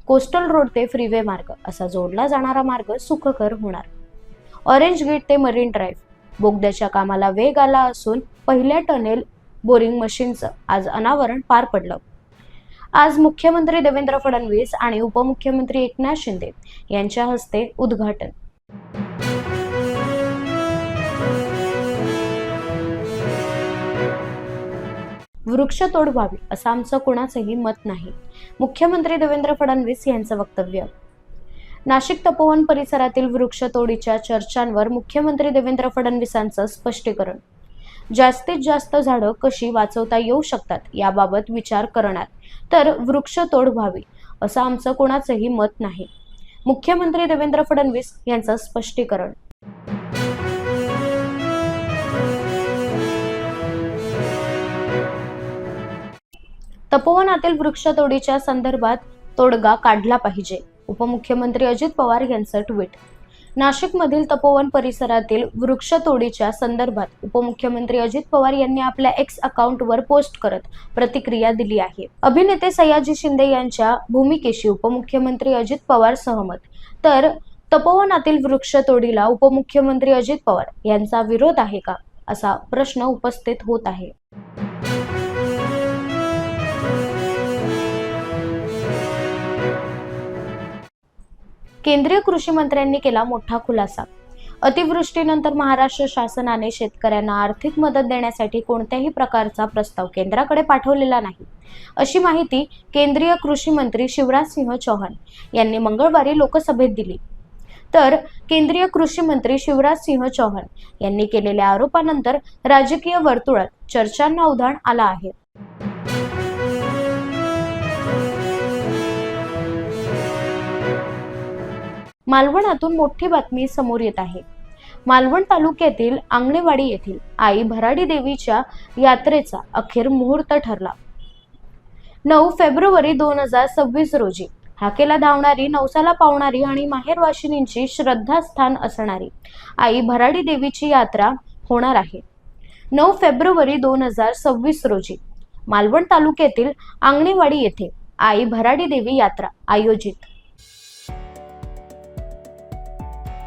Coastal road ते freeway मार्ग असा जोडला जाणारा मार्ग सुखकर होणार. ऑरेंज गेट ते मरीन ड्राईव्ह बोगद्याच्या कामाला वेग आला असून पहिल्या टनेल बोरिंग मशीनचं आज अनावरण पार पडलं. आज मुख्यमंत्री देवेंद्र फडणवीस आणि उपमुख्यमंत्री एकनाथ शिंदे यांच्या हस्ते उद्घाटन. वृक्षतोड व्हावी असं आमचं कुणाचंही मत नाही, मुख्यमंत्री देवेंद्र फडणवीस यांचं वक्तव्य. नाशिक तपोवन परिसरातील वृक्षतोडीच्या चर्चांवर मुख्यमंत्री देवेंद्र फडणवीसांचं स्पष्टीकरण. जास्तीत जास्त झाडं कशी वाचवता येऊ शकतात याबाबत विचार करणार, तर वृक्षतोड व्हावी असं आमचं कुणाचंही मत नाही, मुख्यमंत्री देवेंद्र फडणवीस यांचं स्पष्टीकरण. तपोवनातील वृक्षतोडीच्या संदर्भात तोडगा काढला पाहिजे, उपमुख्यमंत्री अजित पवार यांचं ट्विट. नाशिकमधील तपोवन परिसरातील वृक्षतोडीच्या संदर्भात उपमुख्यमंत्री अजित पवार यांनी आपल्या एक्स अकाउंटवर पोस्ट करत प्रतिक्रिया दिली आहे. अभिनेते सयाजी शिंदे यांच्या भूमिकेशी उपमुख्यमंत्री अजित पवार सहमत, तर तपोवनातील वृक्षतोडीला उपमुख्यमंत्री अजित पवार यांचा विरोध आहे का असा प्रश्न उपस्थित होत आहे. केंद्रीय कृषी मंत्र्यांनी केला मोठा खुलासा. अतिवृष्टीनंतर महाराष्ट्र शासनाने शेतकऱ्यांना आर्थिक मदत देण्यासाठी कोणत्याही प्रकारचा प्रस्ताव केंद्राकडे पाठवलेला नाही, अशी माहिती केंद्रीय कृषी मंत्री शिवराज सिंह चौहान यांनी मंगळवारी लोकसभेत दिली. तर केंद्रीय कृषी मंत्री शिवराज सिंह चौहान यांनी केलेल्या आरोपानंतर राजकीय वर्तुळात चर्चांना उधाण आलं आहे. मालवणातून मोठी बातमी समोर येत आहे. मालवण तालुक्यातील आंगणेवाडी येथील आई भराडी देवीच्या यात्रेचा अखेर मुहूर्त ठरला. 9 फेब्रुवारी 2026 रोजी हाकेला धावणारी, नवसाला पावणारी आणि माहेरवाशिनींची श्रद्धास्थान असणारी आई भराडी देवीची यात्रा होणार आहे. 9 फेब्रुवारी 2026 रोजी मालवण तालुक्यातील आंगणेवाडी येथे आई भराडी देवी यात्रा आयोजित